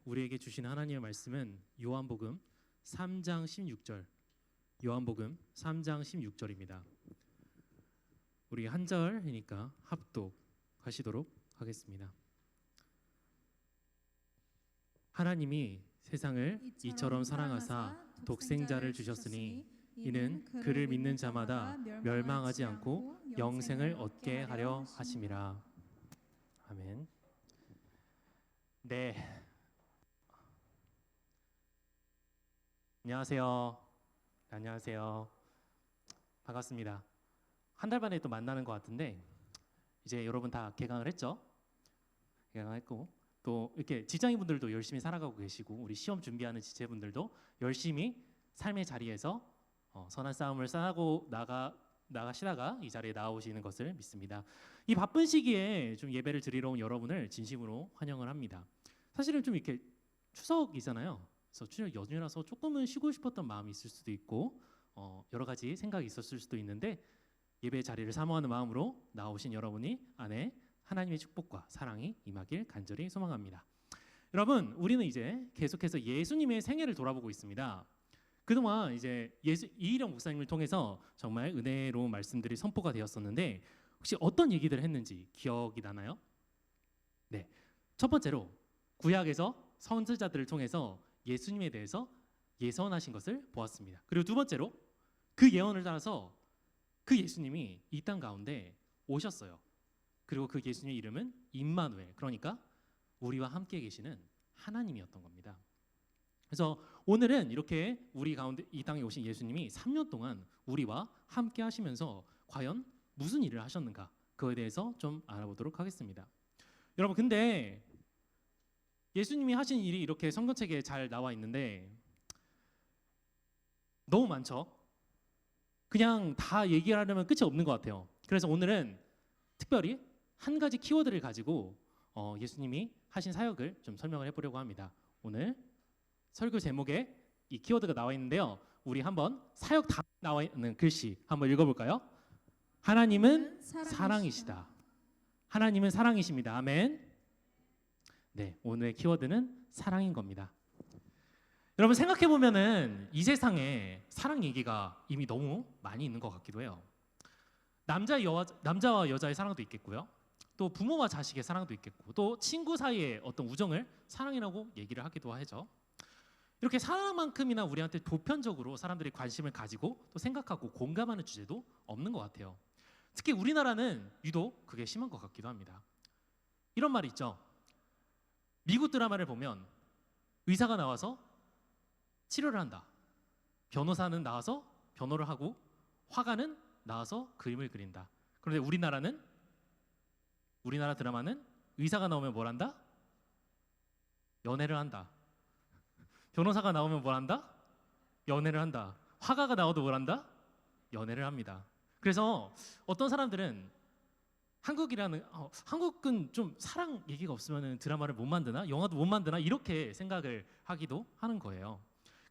우리에게 주신 하나님의 말씀은 요한복음 3장 16절. 요한복음 3장 16절입니다. 우리 한 절이니까 합독하시도록 하겠습니다. 하나님이 세상을 이처럼 사랑하사 독생자를 주셨으니 이는 그를 믿는 자마다 멸망하지 않고 영생을 얻게 하려 하심이라. 아멘. 네. 안녕하세요. 안녕하세요. 반갑습니다. 한 달 만에 또 만나는 것 같은데 이제 여러분 다 개강을 했죠? 개강했고 또 이렇게 직장인분들도 열심히 살아가고 계시고 우리 시험 준비하는 지체분들도 열심히 삶의 자리에서 선한 싸움을 싸고 나가시다가 이 자리에 나오시는 것을 믿습니다. 이 바쁜 시기에 좀 예배를 드리러 온 여러분을 진심으로 환영을 합니다. 사실은 좀 이렇게 추석이잖아요. 그래서 추석 연휴라서 조금은 쉬고 싶었던 마음이 있을 수도 있고 여러 가지 생각이 있었을 수도 있는데 예배 자리를 사모하는 마음으로 나오신 여러분이 안에 하나님의 축복과 사랑이 임하길 간절히 소망합니다. 여러분, 우리는 이제 계속해서 예수님의 생애를 돌아보고 있습니다. 그동안 이제 이희령 목사님을 통해서 정말 은혜로운 말씀들이 선포가 되었었는데 혹시 어떤 얘기들을 했는지 기억이 나나요? 네, 첫 번째로 구약에서 선지자들을 통해서 예수님에 대해서 예선하신 것을 보았습니다. 그리고 두 번째로 그 예언을 따라서 그 예수님이 이 땅 가운데 오셨어요. 그리고 그 예수님의 이름은 임마누엘, 그러니까 우리와 함께 계시는 하나님이었던 겁니다. 그래서 오늘은 이렇게 우리 가운데 이 땅에 오신 예수님이 3년 동안 우리와 함께 하시면서 과연 무슨 일을 하셨는가 그거에 대해서 좀 알아보도록 하겠습니다. 여러분, 근데 예수님이 하신 일이 이렇게 성경책에 잘 나와 있는데 너무 많죠? 그냥 다 얘기하려면 끝이 없는 것 같아요. 그래서 오늘은 특별히 한 가지 키워드를 가지고 예수님이 하신 사역을 좀 설명을 해보려고 합니다. 오늘 설교 제목에 이 키워드가 나와 있는데요. 우리 한번 사역 다 나와 있는 글씨 한번 읽어볼까요? 하나님은 사랑이시다. 하나님은 사랑이십니다. 아멘. 네, 오늘의 키워드는 사랑인 겁니다. 여러분 생각해보면은 이 세상에 사랑 얘기가 이미 너무 많이 있는 것 같기도 해요. 남자와 여자의 사랑도 있겠고요. 또 부모와 자식의 사랑도 있겠고 또 친구 사이의 어떤 우정을 사랑이라고 얘기를 하기도 하죠. 이렇게 사랑만큼이나 우리한테 보편적으로 사람들이 관심을 가지고 또 생각하고 공감하는 주제도 없는 것 같아요. 특히 우리나라는 유독 그게 심한 것 같기도 합니다. 이런 말이 있죠. 미국 드라마를 보면 의사가 나와서 치료를 한다. 변호사는 나와서 변호를 하고 화가는 나와서 그림을 그린다. 그런데 우리나라 드라마는 의사가 나오면 뭘 한다? 연애를 한다. 변호사가 나오면 뭘 한다? 연애를 한다. 화가가 나와도 뭘 한다? 연애를 합니다. 그래서 어떤 사람들은 한국은 좀 사랑 얘기가 없으면 드라마를 못 만드나? 영화도 못 만드나? 이렇게 생각을 하기도 하는 거예요.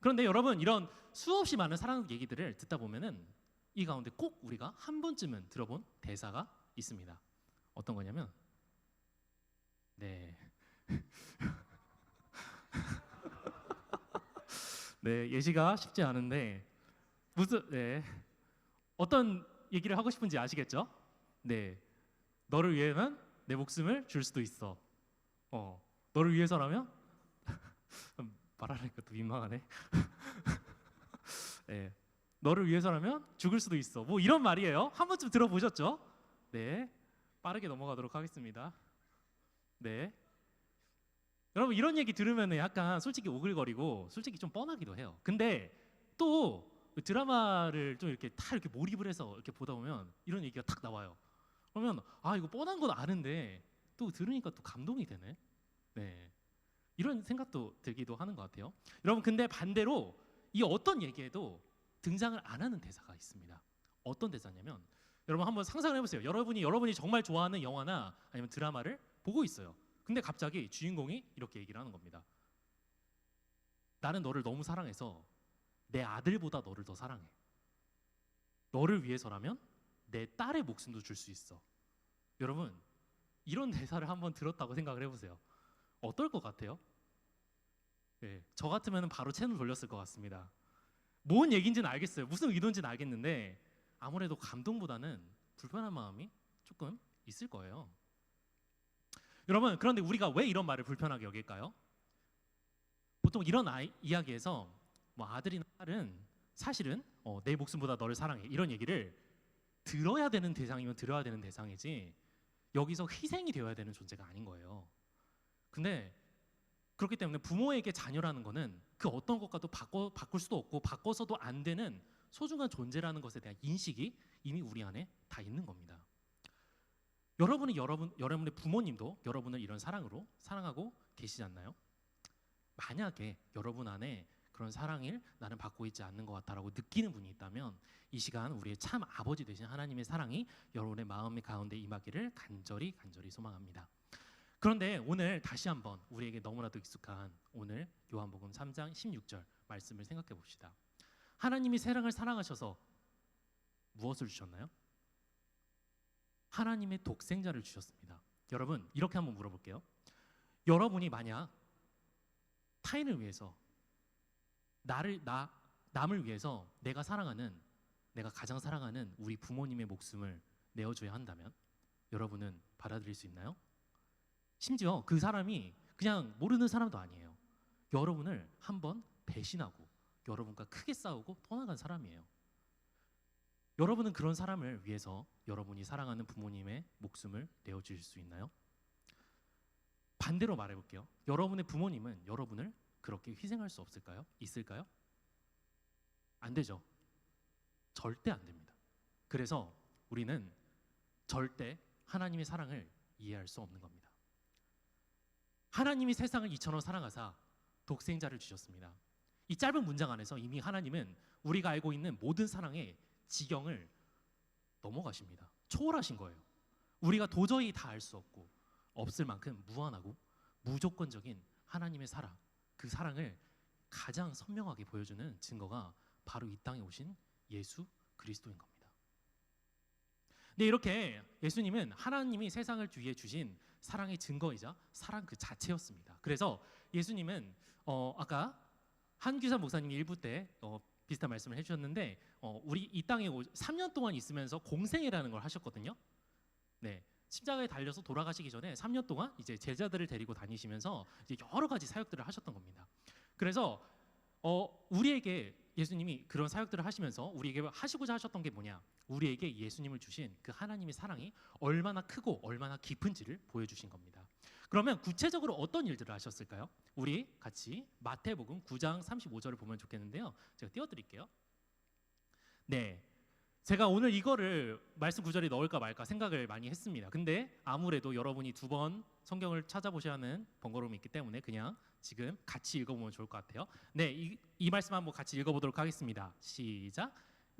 그런데 여러분 이런 수없이 많은 사랑 얘기들을 듣다 보면은 이 가운데 꼭 우리가 한 번쯤은 들어본 대사가 있습니다. 어떤 거냐면 네. 네, 예시가 쉽지 않은데 어떤 얘기를 하고 싶은지 아시겠죠? 네. 너를 위해면 내 목숨을 줄 수도 있어. 너를 위해서라면 말하니까 또 민망하네. 네. 너를 위해서라면 죽을 수도 있어. 뭐 이런 말이에요. 한 번쯤 들어보셨죠? 네. 빠르게 넘어가도록 하겠습니다. 네. 여러분 이런 얘기 들으면 약간 솔직히 오글거리고 솔직히 좀 뻔하기도 해요. 근데 또 드라마를 좀 이렇게 다 이렇게 몰입을 해서 이렇게 보다 보면 이런 얘기가 탁 나와요. 그러면 이거 뻔한 건 아는데 또 들으니까 또 감동이 되네. 네. 이런 생각도 들기도 하는 것 같아요. 여러분 근데 반대로 이 어떤 얘기에도 등장을 안 하는 대사가 있습니다. 어떤 대사냐면 여러분 한번 상상을 해보세요. 여러분이 정말 좋아하는 영화나 아니면 드라마를 보고 있어요. 근데 갑자기 주인공이 이렇게 얘기를 하는 겁니다. 나는 너를 너무 사랑해서 내 아들보다 너를 더 사랑해. 너를 위해서라면 내 딸의 목숨도 줄 수 있어. 여러분 이런 대사를 한번 들었다고 생각을 해보세요. 어떨 것 같아요? 저 같으면 바로 채널 돌렸을 것 같습니다. 뭔 얘기인지는 알겠어요. 무슨 의도인지는 알겠는데 아무래도 감동보다는 불편한 마음이 조금 있을 거예요. 여러분, 그런데 우리가 왜 이런 말을 불편하게 여길까요? 보통 이런 이야기에서 뭐 아들이나 딸은 사실은 내 목숨보다 너를 사랑해 이런 얘기를 들어야 되는 대상이면 들어야 되는 대상이지 여기서 희생이 되어야 되는 존재가 아닌 거예요. 근데 그렇기 때문에 부모에게 자녀라는 거는 그 어떤 것과도 바꿀 수도 없고 바꿔서도 안 되는 소중한 존재라는 것에 대한 인식이 이미 우리 안에 다 있는 겁니다. 여러분의 부모님도 여러분을 이런 사랑으로 사랑하고 계시지 않나요? 만약에 여러분 안에 그런 사랑을 나는 받고 있지 않는 것 같다라고 느끼는 분이 있다면 이 시간 우리의 참 아버지 되신 하나님의 사랑이 여러분의 마음 가운데 임하기를 간절히 소망합니다. 그런데 오늘 다시 한번 우리에게 너무나도 익숙한 오늘 요한복음 3장 16절 말씀을 생각해 봅시다. 하나님이 세상을 사랑하셔서 무엇을 주셨나요? 하나님의 독생자를 주셨습니다. 여러분, 이렇게 한번 물어볼게요. 여러분이 만약 타인을 위해서 남을 위해서 내가 가장 사랑하는 우리 부모님의 목숨을 내어줘야 한다면 여러분은 받아들일 수 있나요? 심지어 그 사람이 그냥 모르는 사람도 아니에요. 여러분을 한번 배신하고 여러분과 크게 싸우고 떠나간 사람이에요. 여러분은 그런 사람을 위해서 여러분이 사랑하는 부모님의 목숨을 내어주실 수 있나요? 반대로 말해볼게요. 여러분의 부모님은 여러분을 그렇게 희생할 수 있을까요? 안 되죠. 절대 안 됩니다. 그래서 우리는 절대 하나님의 사랑을 이해할 수 없는 겁니다. 하나님이 세상을 이처럼 사랑하사 독생자를 주셨습니다. 이 짧은 문장 안에서 이미 하나님은 우리가 알고 있는 모든 사랑의 지경을 넘어가십니다. 초월하신 거예요. 우리가 도저히 다 알 수 없을 만큼 무한하고 무조건적인 하나님의 사랑, 그 사랑을 가장 선명하게 보여주는 증거가 바로 이 땅에 오신 예수 그리스도인 겁니다. 네, 이렇게 예수님은 하나님이 세상을 위해 주신 사랑의 증거이자 사랑 그 자체였습니다. 그래서 예수님은 아까 한규산 목사님이 1부 때 비슷한 말씀을 해주셨는데 우리 이 땅에 3년 동안 있으면서 공생애라는 걸 하셨거든요. 네, 십자가에 달려서 돌아가시기 전에 3년 동안 이제 제자들을 데리고 다니시면서 이제 여러 가지 사역들을 하셨던 겁니다. 그래서 우리에게 예수님이 그런 사역들을 하시면서 우리에게 하시고자 하셨던 게 뭐냐? 우리에게 예수님을 주신 그 하나님의 사랑이 얼마나 크고 얼마나 깊은지를 보여주신 겁니다. 그러면 구체적으로 어떤 일들을 하셨을까요? 우리 같이 마태복음 9장 35절을 보면 좋겠는데요. 제가 띄워드릴게요. 네, 제가 오늘 이거를 말씀 구절에 넣을까 말까 생각을 많이 했습니다. 근데 아무래도 여러분이 2번 성경을 찾아보셔야 하는 번거로움이 있기 때문에 그냥 지금 같이 읽어보면 좋을 것 같아요. 네, 이 말씀 한번 같이 읽어보도록 하겠습니다. 시작.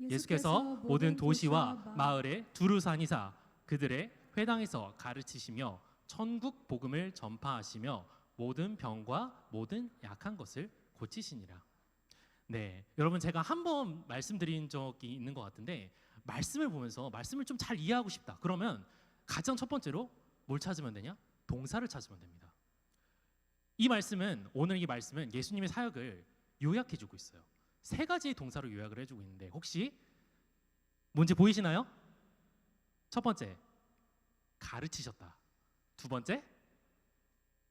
예수께서 모든 도시와 마을에 두루 다니사 그들의 회당에서 가르치시며 천국 복음을 전파하시며 모든 병과 모든 약한 것을 고치시니라. 네, 여러분 제가 한번 말씀드린 적이 있는 것 같은데 말씀을 보면서 말씀을 좀 잘 이해하고 싶다. 그러면 가장 첫 번째로 뭘 찾으면 되냐? 동사를 찾으면 됩니다. 오늘 이 말씀은 예수님의 사역을 요약해주고 있어요. 3가지의 동사로 요약을 해주고 있는데 혹시 뭔지 보이시나요? 첫 번째, 가르치셨다. 2번째,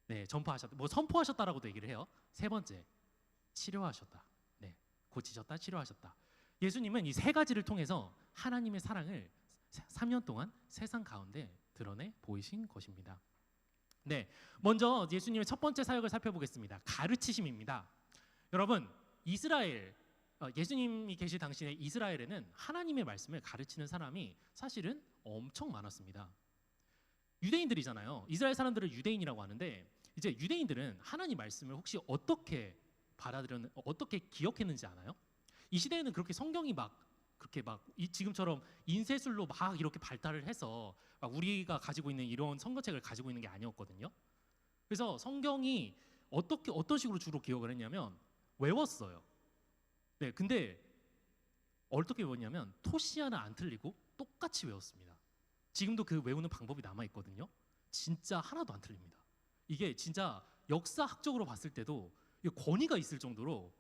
네, 전파하셨다. 뭐 선포하셨다라고도 얘기를 해요. 3번째, 치료하셨다. 네, 고치셨다, 치료하셨다. 예수님은 이 3가지를 통해서 하나님의 사랑을 3년 동안 세상 가운데 드러내 보이신 것입니다. 네, 먼저 예수님의 첫 번째 사역을 살펴보겠습니다. 가르치심입니다. 여러분, 예수님이 계실 당시에 이스라엘에는 하나님의 말씀을 가르치는 사람이 사실은 엄청 많았습니다. 유대인들이잖아요. 이스라엘 사람들을 유대인이라고 하는데 이제 유대인들은 하나님 말씀을 혹시 어떻게 어떻게 기억했는지 아나요? 이 시대에는 그렇게 성경이 지금처럼 인쇄술로 막 이렇게 발달을 해서 막 우리가 가지고 있는 이런 성경책을 가지고 있는 게 아니었거든요. 그래서 성경이 어떤 식으로 주로 기억을 했냐면 외웠어요. 네, 근데 어떻게 외웠냐면 토시 하나 안 틀리고 똑같이 외웠습니다. 지금도 그 외우는 방법이 남아 있거든요. 진짜 하나도 안 틀립니다. 이게 진짜 역사학적으로 봤을 때도 이 권위가 있을 정도로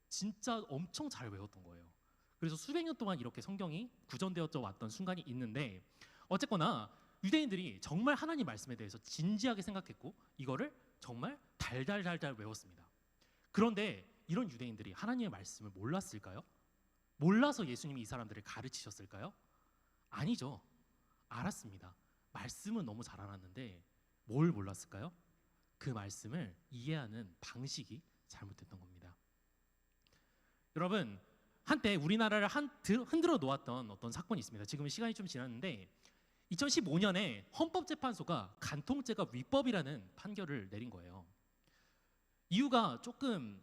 진짜 엄청 잘 외웠던 거예요. 그래서 수백 년 동안 이렇게 성경이 구전되어져 왔던 순간이 있는데 어쨌거나 유대인들이 정말 하나님 말씀에 대해서 진지하게 생각했고 이거를 정말 달달달달 외웠습니다. 그런데 이런 유대인들이 하나님의 말씀을 몰랐을까요? 몰라서 예수님이 이 사람들을 가르치셨을까요? 아니죠. 알았습니다. 말씀은 너무 잘 알았는데 뭘 몰랐을까요? 그 말씀을 이해하는 방식이 잘못됐던 겁니다. 여러분, 한때 우리나라를 흔들어 놓았던 어떤 사건이 있습니다. 지금은 시간이 좀 지났는데 2015년에 헌법재판소가 간통죄가 위법이라는 판결을 내린 거예요. 이유가 조금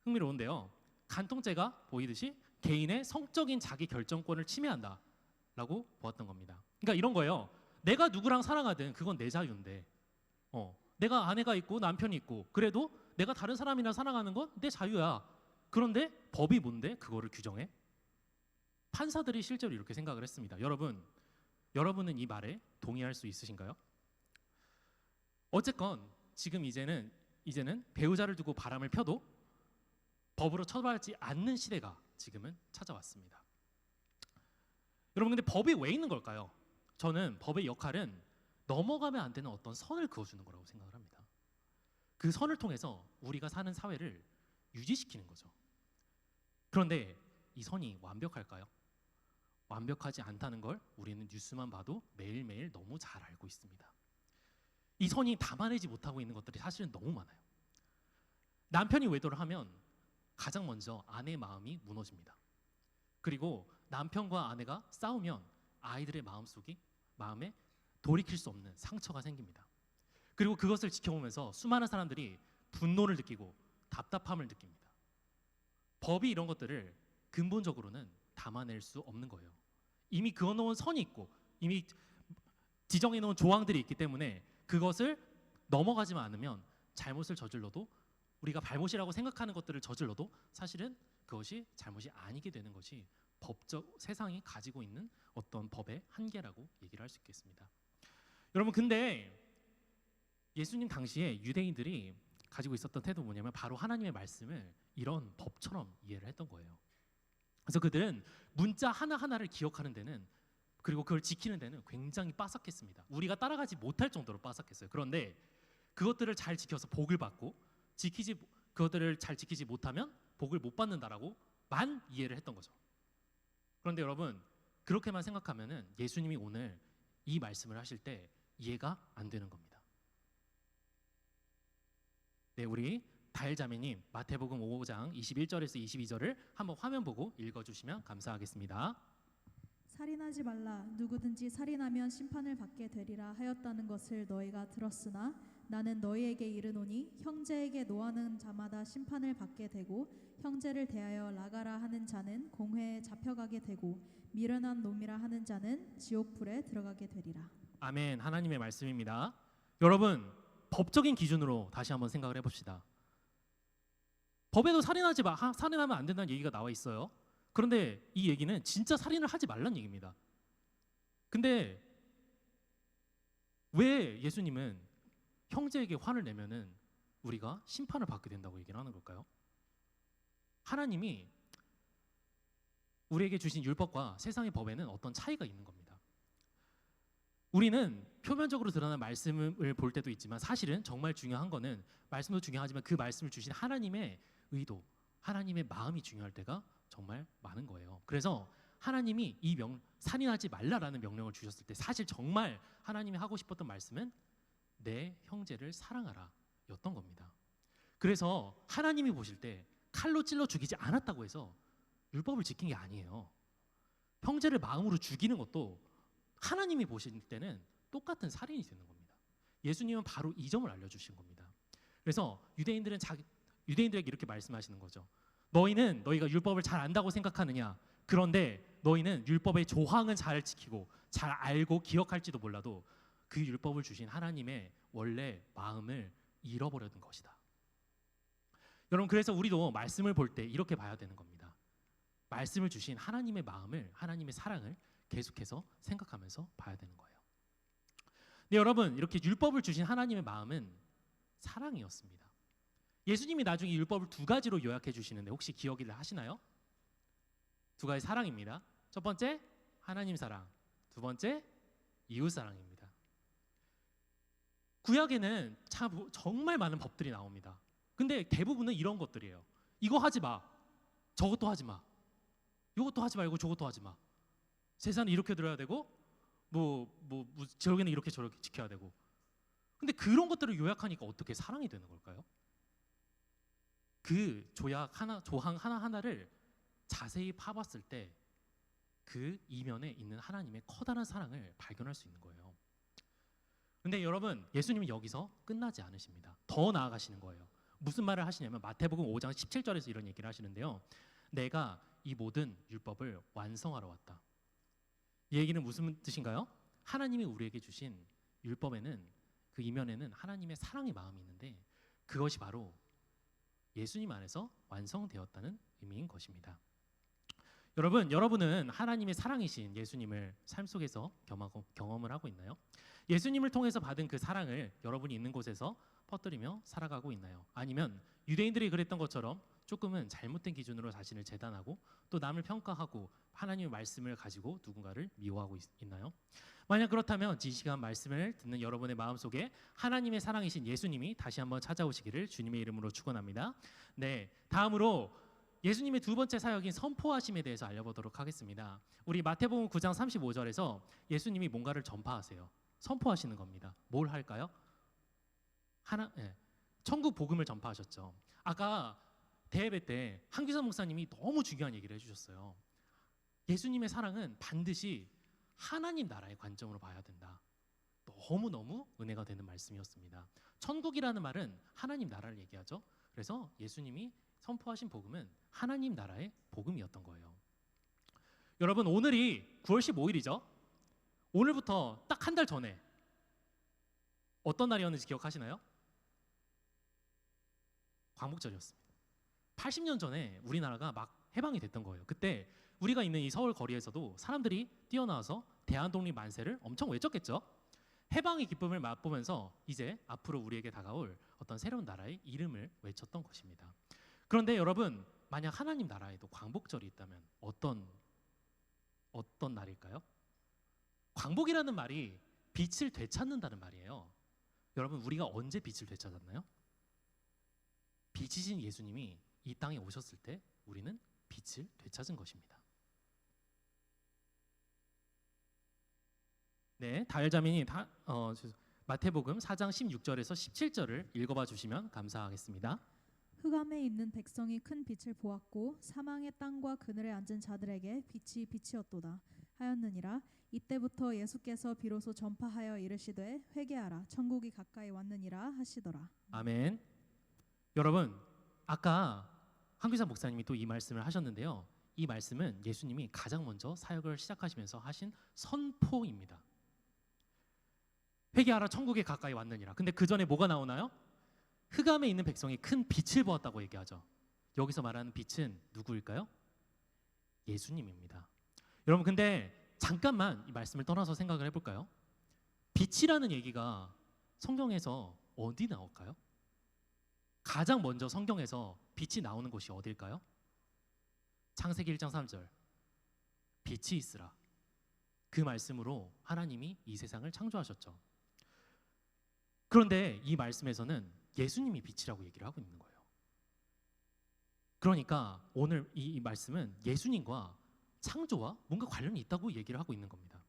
흥미로운데요. 간통죄가 보이듯이 개인의 성적인 자기 결정권을 침해한다라고 보았던 겁니다. 그러니까 이런 거예요. 내가 누구랑 사랑하든 그건 내 자유인데 내가 아내가 있고 남편이 있고 그래도 내가 다른 사람이랑 사랑하는 건 내 자유야. 그런데 법이 뭔데 그거를 규정해? 판사들이 실제로 이렇게 생각을 했습니다. 여러분은 이 말에 동의할 수 있으신가요? 어쨌건 지금 이제는 배우자를 두고 바람을 펴도 법으로 처벌하지 않는 시대가 지금은 찾아왔습니다. 여러분, 근데 법이 왜 있는 걸까요? 저는 법의 역할은 넘어가면 안 되는 어떤 선을 그어주는 거라고 생각을 합니다. 그 선을 통해서 우리가 사는 사회를 유지시키는 거죠. 그런데 이 선이 완벽할까요? 완벽하지 않다는 걸 우리는 뉴스만 봐도 매일매일 너무 잘 알고 있습니다. 이 선이 담아내지 못하고 있는 것들이 사실은 너무 많아요. 남편이 외도를 하면 가장 먼저 아내의 마음이 무너집니다. 그리고 남편과 아내가 싸우면 아이들의 마음에 돌이킬 수 없는 상처가 생깁니다. 그리고 그것을 지켜보면서 수많은 사람들이 분노를 느끼고 답답함을 느낍니다. 법이 이런 것들을 근본적으로는 담아낼 수 없는 거예요. 이미 그어놓은 선이 있고 이미 지정해놓은 조항들이 있기 때문에 그것을 넘어가지만 않으면 잘못을 저질러도 우리가 잘못이라고 생각하는 것들을 저질러도 사실은 그것이 잘못이 아니게 되는 것이 세상이 가지고 있는 어떤 법의 한계라고 얘기를 할 수 있겠습니다. 여러분, 근데 예수님 당시에 유대인들이 가지고 있었던 태도는 뭐냐면 바로 하나님의 말씀을 이런 법처럼 이해를 했던 거예요. 그래서 그들은 문자 하나하나를 기억하는 데는 그리고 그걸 지키는 데는 굉장히 빠삭했습니다. 우리가 따라가지 못할 정도로 빠삭했어요. 그런데 그것들을 잘 지켜서 복을 받고 그것들을 잘 지키지 못하면 복을 못 받는다라고만 이해를 했던 거죠. 그런데 여러분, 그렇게만 생각하면은 예수님이 오늘 이 말씀을 하실 때 이해가 안 되는 겁니다. 네, 우리 다일자매님 마태복음 5장 21절에서 22절을 한번 화면 보고 읽어주시면 감사하겠습니다. 살인하지 말라. 누구든지 살인하면 심판을 받게 되리라 하였다는 것을 너희가 들었으나 나는 너희에게 이르노니 형제에게 노하는 자마다 심판을 받게 되고 형제를 대하여 나가라 하는 자는 공회에 잡혀가게 되고 미련한 놈이라 하는 자는 지옥불에 들어가게 되리라. 아멘. 하나님의 말씀입니다. 여러분, 법적인 기준으로 다시 한번 생각을 해봅시다. 법에도 살인하면 안 된다는 얘기가 나와 있어요. 그런데 이 얘기는 진짜 살인을 하지 말라는 얘기입니다. 근데 왜 예수님은 형제에게 화를 내면은 우리가 심판을 받게 된다고 얘기를 하는 걸까요? 하나님이 우리에게 주신 율법과 세상의 법에는 어떤 차이가 있는 겁니다. 우리는 표면적으로 드러나는 말씀을 볼 때도 있지만 사실은 정말 중요한 거는 말씀도 중요하지만 그 말씀을 주신 하나님의 의도, 하나님의 마음이 중요할 때가 정말 많은 거예요. 그래서 하나님이 살인하지 말라라는 명령을 주셨을 때 사실 정말 하나님이 하고 싶었던 말씀은 내 형제를 사랑하라 였던 겁니다. 그래서 하나님이 보실 때 칼로 찔러 죽이지 않았다고 해서 율법을 지킨 게 아니에요. 형제를 마음으로 죽이는 것도 하나님이 보실 때는 똑같은 살인이 되는 겁니다. 예수님은 바로 이 점을 알려주신 겁니다. 그래서 유대인들에게 이렇게 말씀하시는 거죠. 너희가 율법을 잘 안다고 생각하느냐? 그런데 너희는 율법의 조항은 잘 지키고 잘 알고 기억할지도 몰라도 그 율법을 주신 하나님의 원래 마음을 잃어버렸던 것이다. 여러분, 그래서 우리도 말씀을 볼 때 이렇게 봐야 되는 겁니다. 말씀을 주신 하나님의 마음을, 하나님의 사랑을 계속해서 생각하면서 봐야 되는 거예요. 근데 여러분, 이렇게 율법을 주신 하나님의 마음은 사랑이었습니다. 예수님이 나중에 율법을 두 가지로 요약해 주시는데 혹시 기억을 하시나요? 두 가지 사랑입니다. 첫 번째 하나님 사랑, 두 번째 이웃 사랑입니다. 구약에는 참 정말 많은 법들이 나옵니다. 근데 대부분은 이런 것들이에요. 이거 하지 마, 저것도 하지 마, 이것도 하지 말고 저것도 하지 마. 세상은 이렇게 들어야 되고 저기는 이렇게 저렇게 지켜야 되고. 근데 그런 것들을 요약하니까 어떻게 사랑이 되는 걸까요? 그 조항 하나하나를 자세히 파봤을 때 그 이면에 있는 하나님의 커다란 사랑을 발견할 수 있는 거예요. 근데 여러분, 예수님이 여기서 끝나지 않으십니다. 더 나아가시는 거예요. 무슨 말을 하시냐면 마태복음 5장 17절에서 이런 얘기를 하시는데요. 내가 이 모든 율법을 완성하러 왔다. 이 얘기는 무슨 뜻인가요? 하나님이 우리에게 주신 율법에는 그 이면에는 하나님의 사랑의 마음이 있는데 그것이 바로 예수님 안에서 완성되었다는 의미인 것입니다. 여러분은 하나님의 사랑이신 예수님을 삶 속에서 경험을 하고 있나요? 예수님을 통해서 받은 그 사랑을 여러분이 있는 곳에서 퍼뜨리며 살아가고 있나요? 아니면 유대인들이 그랬던 것처럼 조금은 잘못된 기준으로 자신을 재단하고 또 남을 평가하고 하나님의 말씀을 가지고 누군가를 미워하고 있나요? 만약 그렇다면 이 시간 말씀을 듣는 여러분의 마음속에 하나님의 사랑이신 예수님이 다시 한번 찾아오시기를 주님의 이름으로 축원합니다. 네, 다음으로 예수님의 두 번째 사역인 선포하심에 대해서 알려보도록 하겠습니다. 우리 마태복음 9장 35절에서 예수님이 뭔가를 전파하세요. 선포하시는 겁니다. 뭘 할까요? 천국 복음을 전파하셨죠. 아까 대예배 때 한규선 목사님이 너무 중요한 얘기를 해주셨어요. 예수님의 사랑은 반드시 하나님 나라의 관점으로 봐야 된다. 너무너무 은혜가 되는 말씀이었습니다. 천국이라는 말은 하나님 나라를 얘기하죠. 그래서 예수님이 선포하신 복음은 하나님 나라의 복음이었던 거예요. 여러분, 오늘이 9월 15일이죠. 오늘부터 딱 한 달 전에 어떤 날이었는지 기억하시나요? 광복절이었습니다. 80년 전에 우리나라가 막 해방이 됐던 거예요. 그때 우리가 있는 이 서울 거리에서도 사람들이 뛰어나와서 대한독립 만세를 엄청 외쳤겠죠. 해방의 기쁨을 맛보면서 이제 앞으로 우리에게 다가올 어떤 새로운 나라의 이름을 외쳤던 것입니다. 그런데 여러분, 만약 하나님 나라에도 광복절이 있다면 어떤 날일까요? 광복이라는 말이 빛을 되찾는다는 말이에요. 여러분, 우리가 언제 빛을 되찾았나요? 빛이신 예수님이 이 땅에 오셨을 때 우리는 빛을 되찾은 것입니다. 네, 다혈자매님 마태복음 4장 16절에서 17절을 읽어봐 주시면 감사하겠습니다. 흑암에 있는 백성이 큰 빛을 보았고 사망의 땅과 그늘에 앉은 자들에게 빛이 빛이었도다 하였느니라. 이때부터 예수께서 비로소 전파하여 이르시되 회개하라 천국이 가까이 왔느니라 하시더라. 아멘. 여러분, 아까 한규상 목사님이 또 이 말씀을 하셨는데요. 이 말씀은 예수님이 가장 먼저 사역을 시작하시면서 하신 선포입니다. 회개하라 천국이 가까이 왔느니라. 근데 그 전에 뭐가 나오나요? 흑암에 있는 백성이 큰 빛을 보았다고 얘기하죠. 여기서 말하는 빛은 누구일까요? 예수님입니다. 여러분, 근데 잠깐만 이 말씀을 떠나서 생각을 해볼까요? 빛이라는 얘기가 성경에서 어디 나올까요? 가장 먼저 성경에서 빛이 나오는 곳이 어딜까요? 창세기 1장 3절 빛이 있으라. 그 말씀으로 하나님이 이 세상을 창조하셨죠. 그런데 이 말씀에서는 예수님이 빛이라고 얘기를 하고 있는 거예요. 그러니까 오늘 이 말씀은 예수님과 창조와 뭔가 관련이 있다고 얘기를 하고 있는 겁니다.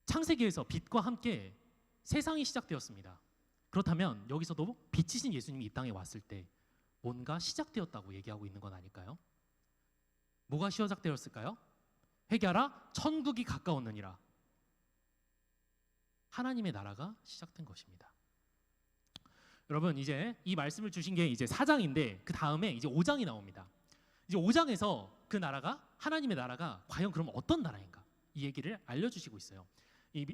창세기에서 빛과 함께 세상이 시작되었습니다. 그렇다면 여기서도 빛이신 예수님이 이 땅에 왔을 때 뭔가 시작되었다고 얘기하고 있는 건 아닐까요? 뭐가 시작되었을까요? 회개하라 천국이 가까웠느니라. 하나님의 나라가 시작된 것입니다. 여러분, 이제 이 말씀을 주신 게 이제 4장인데 그 다음에 이제 5장이 나옵니다. 이제 5장에서 그 나라가 하나님의 나라가 과연 그럼 어떤 나라인가 이 얘기를 알려주시고 있어요. 이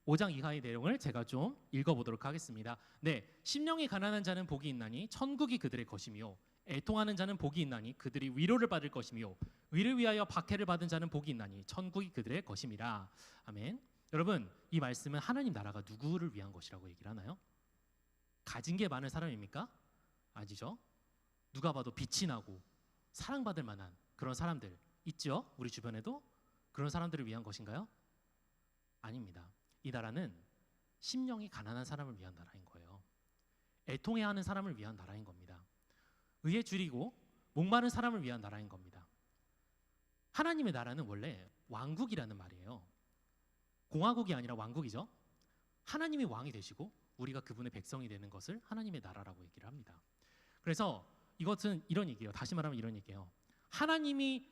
5장 이하의 내용을 제가 좀 읽어보도록 하겠습니다. 네, 심령이 가난한 자는 복이 있나니 천국이 그들의 것이며 애통하는 자는 복이 있나니 그들이 위로를 받을 것이며 위를 위하여 박해를 받은 자는 복이 있나니 천국이 그들의 것임이라. 아멘. 여러분, 이 말씀은 하나님 나라가 누구를 위한 것이라고 얘기를 하나요? 가진 게 많은 사람입니까? 아니죠. 누가 봐도 빛이 나고 사랑받을 만한 그런 사람들 있죠? 우리 주변에도 그런 사람들을 위한 것인가요? 아닙니다. 이 나라는 심령이 가난한 사람을 위한 나라인 거예요. 애통해야 하는 사람을 위한 나라인 겁니다. 의에 줄이고 목마른 사람을 위한 나라인 겁니다. 하나님의 나라는 원래 왕국이라는 말이에요. 공화국이 아니라 왕국이죠. 하나님이 왕이 되시고 우리가 그분의 백성이 되는 것을 하나님의 나라라고 얘기를 합니다. 그래서 이것은 이런 얘기예요. 다시 말하면 이런 얘기예요. 하나님을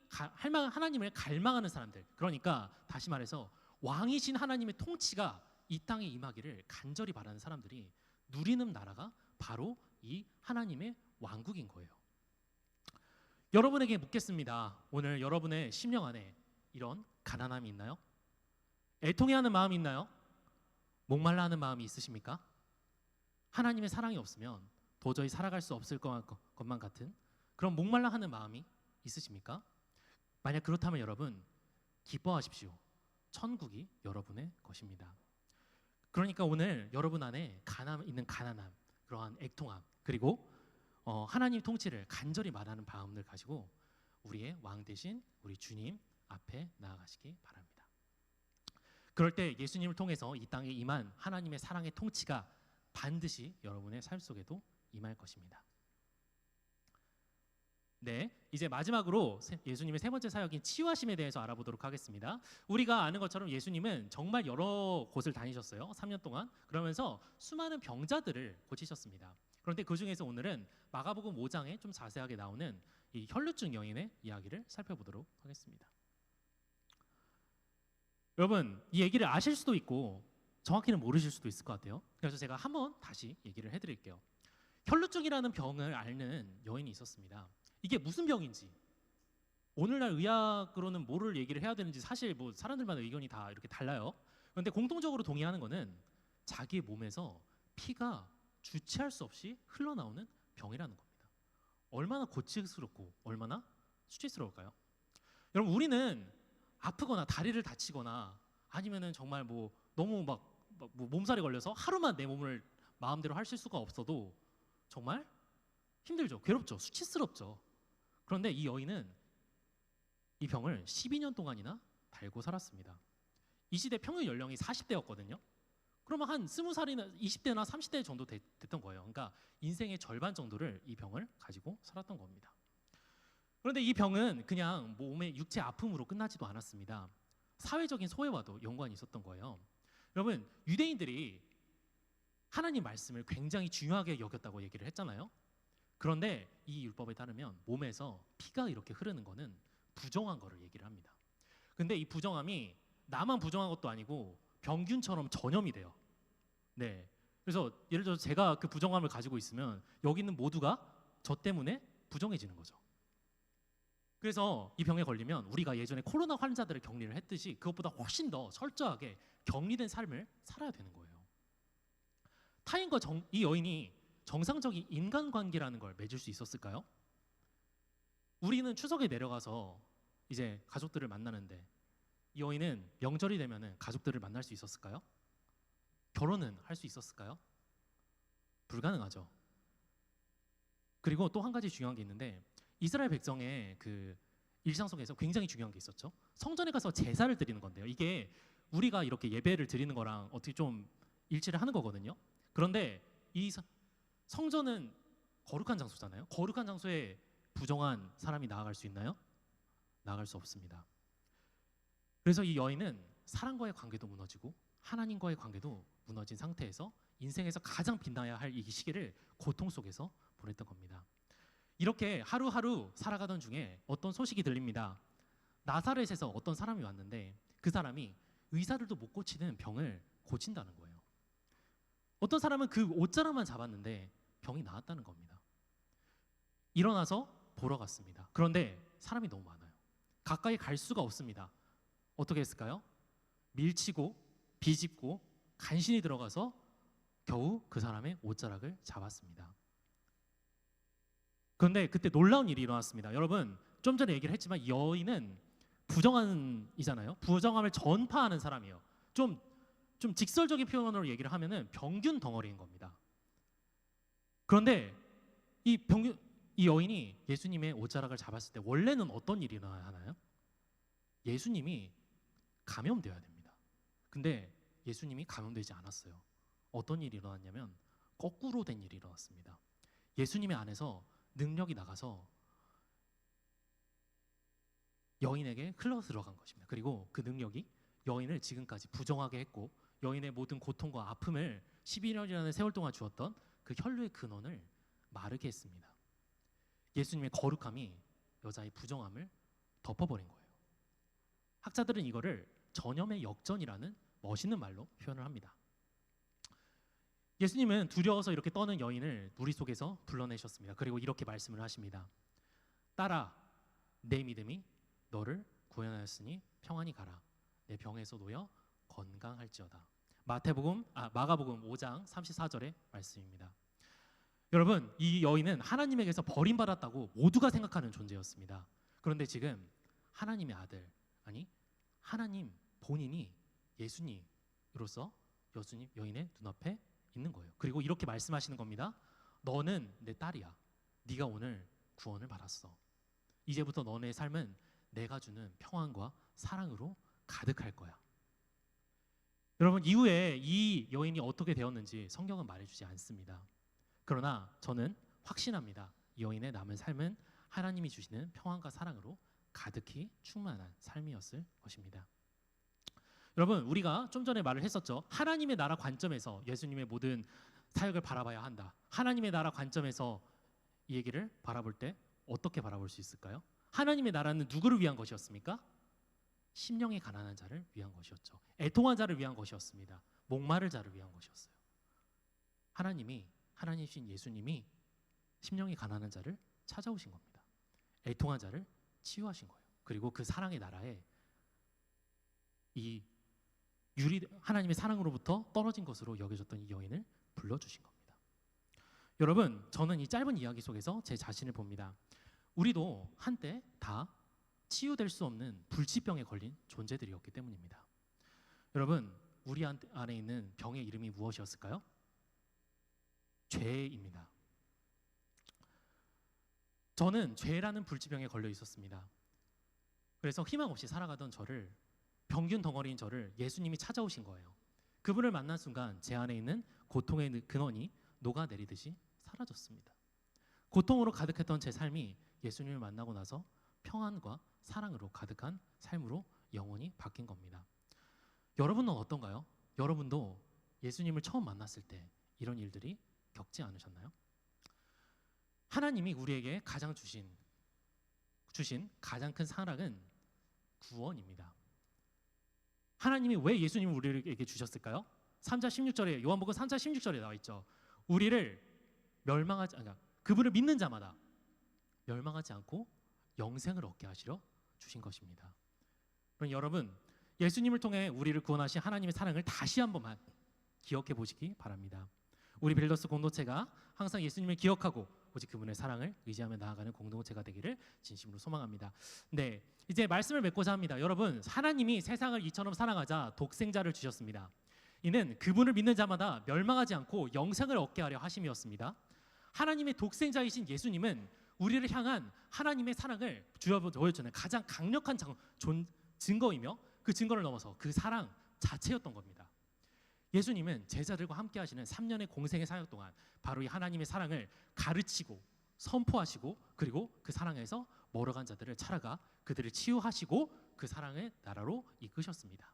갈망하는 사람들, 그러니까 다시 말해서 왕이신 하나님의 통치가 이 땅에 임하기를 간절히 바라는 사람들이 누리는 나라가 바로 이 하나님의 왕국인 거예요. 여러분에게 묻겠습니다. 오늘 여러분의 심령 안에 이런 가난함이 있나요? 애통해하는 마음이 있나요? 목말라 하는 마음이 있으십니까? 하나님의 사랑이 없으면 도저히 살아갈 수 없을 것만 같은 그런 목말라 하는 마음이 있으십니까? 만약 그렇다면 여러분 기뻐하십시오. 천국이 여러분의 것입니다. 그러니까 오늘 여러분 안에 있는 가난함, 그러한 애통함, 그리고 하나님 통치를 간절히 말하는 마음을 가지고 우리의 왕 대신 우리 주님 앞에 나아가시기 바랍니다. 그럴 때 예수님을 통해서 이 땅에 임한 하나님의 사랑의 통치가 반드시 여러분의 삶 속에도 임할 것입니다. 네, 이제 마지막으로 예수님의 세 번째 사역인 치유하심에 대해서 알아보도록 하겠습니다. 우리가 아는 것처럼 예수님은 정말 여러 곳을 다니셨어요. 3년 동안. 그러면서 수많은 병자들을 고치셨습니다. 그런데 그 중에서 오늘은 마가복음 5장에 좀 자세하게 나오는 이 혈루증 여인의 이야기를 살펴보도록 하겠습니다. 여러분, 이 얘기를 아실 수도 있고 정확히는 모르실 수도 있을 것 같아요. 그래서 제가 한번 다시 얘기를 해드릴게요. 혈루증이라는 병을 앓는 여인이 있었습니다. 이게 무슨 병인지, 오늘날 의학으로는 뭐를 얘기를 해야 되는지 사실 뭐 사람들마다 의견이 다 이렇게 달라요. 그런데 공통적으로 동의하는 거는 자기의 몸에서 피가 주체할 수 없이 흘러나오는 병이라는 겁니다. 얼마나 고치스럽고 얼마나 수치스러울까요? 여러분, 우리는 아프거나 다리를 다치거나 아니면은 정말 뭐 너무 뭐 몸살이 걸려서 하루만 내 몸을 마음대로 하실 수가 없어도 정말 힘들죠. 괴롭죠. 수치스럽죠. 그런데 이 여인은 이 병을 12년 동안이나 달고 살았습니다. 이 시대 평균 연령이 40대였거든요. 그러면 한 20살이나 20대나 30대 정도 됐던 거예요. 그러니까 인생의 절반 정도를 이 병을 가지고 살았던 겁니다. 그런데 이 병은 그냥 몸의 육체 아픔으로 끝나지도 않았습니다. 사회적인 소외와도 연관이 있었던 거예요. 여러분, 유대인들이 하나님 말씀을 굉장히 중요하게 여겼다고 얘기를 했잖아요. 그런데 이 율법에 따르면 몸에서 피가 이렇게 흐르는 거는 부정한 거를 얘기를 합니다. 근데 이 부정함이 나만 부정한 것도 아니고 병균처럼 전염이 돼요. 네. 그래서 예를 들어서 제가 그 부정함을 가지고 있으면 여기 있는 모두가 저 때문에 부정해지는 거죠. 그래서 이 병에 걸리면 우리가 예전에 코로나 환자들을 격리를 했듯이 그것보다 훨씬 더 철저하게 격리된 삶을 살아야 되는 거예요. 타인과 이 여인이 정상적인 인간관계라는 걸 맺을 수 있었을까요? 우리는 추석에 내려가서 이제 가족들을 만나는데 이 여인은 명절이 되면은 가족들을 만날 수 있었을까요? 결혼은 할 수 있었을까요? 불가능하죠. 그리고 또 한 가지 중요한 게 있는데 이스라엘 백성의 그 일상 속에서 굉장히 중요한 게 있었죠. 성전에 가서 제사를 드리는 건데요. 이게 우리가 이렇게 예배를 드리는 거랑 어떻게 좀 일치를 하는 거거든요. 그런데 이 성전은 거룩한 장소잖아요. 거룩한 장소에 부정한 사람이 나아갈 수 있나요? 나아갈 수 없습니다. 그래서 이 여인은 사랑과의 관계도 무너지고 하나님과의 관계도 무너진 상태에서 인생에서 가장 빛나야 할 이 시기를 고통 속에서 보냈던 겁니다. 이렇게 하루하루 살아가던 중에 어떤 소식이 들립니다. 나사렛에서 어떤 사람이 왔는데 그 사람이 의사들도 못 고치는 병을 고친다는 거예요. 어떤 사람은 그 옷자락만 잡았는데 병이 나았다는 겁니다. 일어나서 보러 갔습니다. 그런데 사람이 너무 많아요. 가까이 갈 수가 없습니다. 어떻게 했을까요? 밀치고 비집고 간신히 들어가서 겨우 그 사람의 옷자락을 잡았습니다. 그런데 그때 놀라운 일이 일어났습니다. 여러분, 좀 전에 얘기를 했지만 이 여인은 부정함이잖아요. 부정함을 전파하는 사람이에요. 좀 직설적인 표현으로 얘기를 하면은 병균 덩어리인 겁니다. 그런데 이 여인이 예수님의 옷자락을 잡았을 때 원래는 어떤 일이 일어나야 하나요? 예수님이 감염되어야 됩니다. 근데 예수님이 감염되지 않았어요. 어떤 일이 일어났냐면 거꾸로 된 일이 일어났습니다. 예수님의 안에서 능력이 나가서 여인에게 흘러 들어간 것입니다. 그리고 그 능력이 여인을 지금까지 부정하게 했고 여인의 모든 고통과 아픔을 12년이라는 세월 동안 주었던 그 혈루의 근원을 마르게 했습니다. 예수님의 거룩함이 여자의 부정함을 덮어버린 거예요. 학자들은 이거를 전염의 역전이라는 멋있는 말로 표현을 합니다. 예수님은 두려워서 이렇게 떠는 여인을 무리 속에서 불러내셨습니다. 그리고 이렇게 말씀을 하십니다. 딸아, 내 믿음이 너를 구원하였으니 평안히 가라. 내 병에서 놓여 건강할지어다. 마가복음 5장 34절의 말씀입니다. 여러분, 이 여인은 하나님에게서 버림받았다고 모두가 생각하는 존재였습니다. 그런데 지금 하나님의 아들, 아니 하나님 본인이 예수님으로서 여인의 눈앞에 있는 거예요. 그리고 이렇게 말씀하시는 겁니다. 너는 내 딸이야. 네가 오늘 구원을 받았어. 이제부터 너의 삶은 내가 주는 평안과 사랑으로 가득할 거야. 여러분, 이후에 이 여인이 어떻게 되었는지 성경은 말해주지 않습니다. 그러나 저는 확신합니다. 이 여인의 남은 삶은 하나님이 주시는 평안과 사랑으로 가득히 충만한 삶이었을 것입니다. 여러분, 우리가 좀 전에 말을 했었죠. 하나님의 나라 관점에서 예수님의 모든 사역을 바라봐야 한다. 하나님의 나라 관점에서 이 얘기를 바라볼 때 어떻게 바라볼 수 있을까요? 하나님의 나라는 누구를 위한 것이었습니까? 심령이 가난한 자를 위한 것이었죠. 애통한 자를 위한 것이었습니다. 목마를 자를 위한 것이었어요. 하나님이신 예수님이 심령이 가난한 자를 찾아오신 겁니다. 애통한 자를 치유하신 거예요. 그리고 그 사랑의 나라에 이 하나님의 사랑으로부터 떨어진 것으로 여겨졌던 이 여인을 불러주신 겁니다. 여러분, 저는 이 짧은 이야기 속에서 제 자신을 봅니다. 우리도 한때 다 치유될 수 없는 불치병에 걸린 존재들이었기 때문입니다. 여러분, 우리 안에 있는 병의 이름이 무엇이었을까요? 죄입니다. 저는 죄라는 불치병에 걸려 있었습니다. 그래서 희망 없이 살아가던 저를, 병균 덩어리인 저를 예수님이 찾아오신 거예요. 그분을 만난 순간 제 안에 있는 고통의 근원이 녹아내리듯이 사라졌습니다. 고통으로 가득했던 제 삶이 예수님을 만나고 나서 평안과 사랑으로 가득한 삶으로 영원히 바뀐 겁니다. 여러분은 어떤가요? 여러분도 예수님을 처음 만났을 때 이런 일들이 겪지 않으셨나요? 하나님이 우리에게 가장 주신 가장 큰 사랑은 구원입니다. 하나님이 왜 예수님을 우리에게 주셨을까요? 3장 16절에 요한복음 3장 16절에 나와 있죠. 우리를 그분을 믿는 자마다 멸망하지 않고 영생을 얻게 하시려 주신 것입니다. 그럼 여러분, 예수님을 통해 우리를 구원하신 하나님의 사랑을 다시 한번만 기억해 보시기 바랍니다. 우리 빌더스 공동체가 항상 예수님을 기억하고 오직 그분의 사랑을 의지하며 나아가는 공동체가 되기를 진심으로 소망합니다. 네, 이제 말씀을 맺고자 합니다. 여러분, 하나님이 세상을 이처럼 사랑하자 독생자를 주셨습니다. 이는 그분을 믿는 자마다 멸망하지 않고 영생을 얻게 하려 하심이었습니다. 하나님의 독생자이신 예수님은 우리를 향한 하나님의 사랑을 보여주는 가장 강력한 증거이며 그 증거를 넘어서 그 사랑 자체였던 겁니다. 예수님은 제자들과 함께 하시는 3년의 공생의 사역 동안 바로 이 하나님의 사랑을 가르치고 선포하시고 그리고 그 사랑에서 멀어간 자들을 찾아가 그들을 치유하시고 그 사랑의 나라로 이끄셨습니다.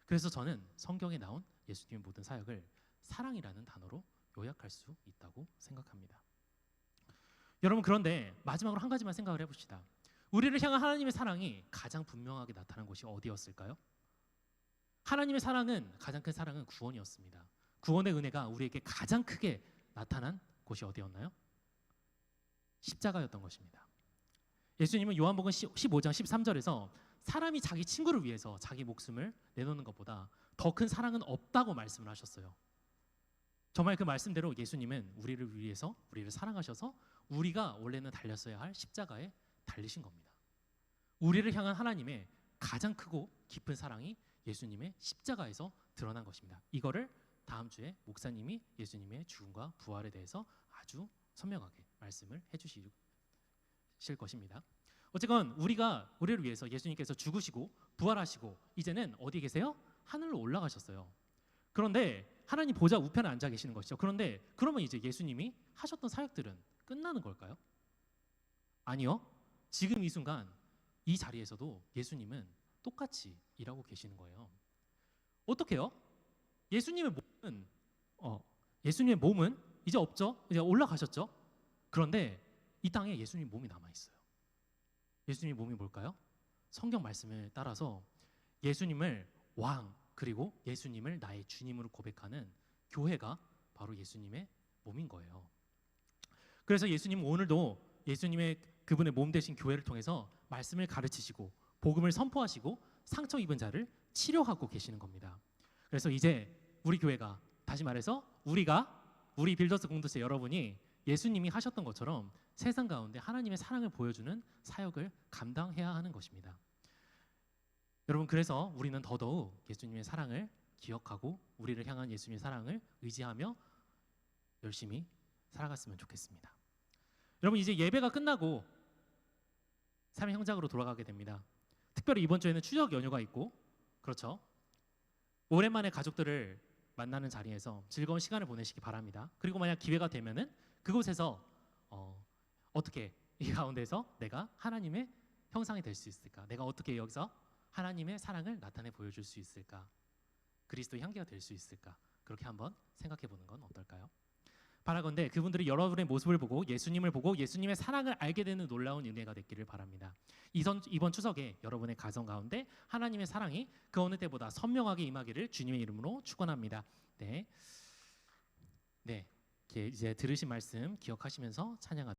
그래서 저는 성경에 나온 예수님의 모든 사역을 사랑이라는 단어로 요약할 수 있다고 생각합니다. 여러분, 그런데 마지막으로 한 가지만 생각을 해봅시다. 우리를 향한 하나님의 사랑이 가장 분명하게 나타난 곳이 어디였을까요? 하나님의 사랑은, 가장 큰 사랑은 구원이었습니다. 구원의 은혜가 우리에게 가장 크게 나타난 곳이 어디였나요? 십자가였던 것입니다. 예수님은 요한복음 15장 13절에서 사람이 자기 친구를 위해서 자기 목숨을 내놓는 것보다 더 큰 사랑은 없다고 말씀을 하셨어요. 정말 그 말씀대로 예수님은 우리를 위해서 우리를 사랑하셔서 우리가 원래는 달렸어야 할 십자가에 달리신 겁니다. 우리를 향한 하나님의 가장 크고 깊은 사랑이 예수님의 십자가에서 드러난 것입니다. 이거를 다음 주에 목사님이 예수님의 죽음과 부활에 대해서 아주 선명하게 말씀을 해주실 것입니다. 어쨌건 우리를 위해서 예수님께서 죽으시고 부활하시고 이제는 어디 계세요? 하늘로 올라가셨어요. 그런데 하나님 보좌 우편에 앉아 계시는 것이죠. 그런데 그러면 이제 예수님이 하셨던 사역들은 끝나는 걸까요? 아니요. 지금 이 순간 이 자리에서도 예수님은 똑같이 일하고 계시는 거예요. 어떻게요? 예수님의 몸은 이제 없죠. 이제 올라가셨죠. 그런데 이 땅에 예수님 몸이 남아 있어요. 예수님 몸이 뭘까요? 성경 말씀을 따라서 예수님을 왕 그리고 예수님을 나의 주님으로 고백하는 교회가 바로 예수님의 몸인 거예요. 그래서 예수님은 오늘도 예수님의 그분의 몸 되신 교회를 통해서 말씀을 가르치시고 복음을 선포하시고 상처 입은 자를 치료하고 계시는 겁니다. 그래서 이제 우리 교회가 다시 말해서 우리 빌더스 공동체 여러분이 예수님이 하셨던 것처럼 세상 가운데 하나님의 사랑을 보여주는 사역을 감당해야 하는 것입니다. 여러분 그래서 우리는 더더욱 예수님의 사랑을 기억하고 우리를 향한 예수님의 사랑을 의지하며 열심히 살아갔으면 좋겠습니다. 여러분 이제 예배가 끝나고 삶의 현장으로 돌아가게 됩니다. 특별히 이번 주에는 추석 연휴가 있고 그렇죠. 오랜만에 가족들을 만나는 자리에서 즐거운 시간을 보내시기 바랍니다. 그리고 만약 기회가 되면은 그곳에서 어떻게 이 가운데서 내가 하나님의 형상이 될 수 있을까? 내가 어떻게 여기서 하나님의 사랑을 나타내 보여줄 수 있을까? 그리스도의 향기가 될 수 있을까? 그렇게 한번 생각해 보는 건 어떨까요? 바라건대 그분들이 여러분의 모습을 보고 예수님을 보고 예수님의 사랑을 알게 되는 놀라운 은혜가 됐기를 바랍니다. 이번 추석에 여러분의 가정 가운데 하나님의 사랑이 그 어느 때보다 선명하게 임하기를 주님의 이름으로 축원합니다. 네, 이제 들으신 말씀 기억하시면서 찬양하도록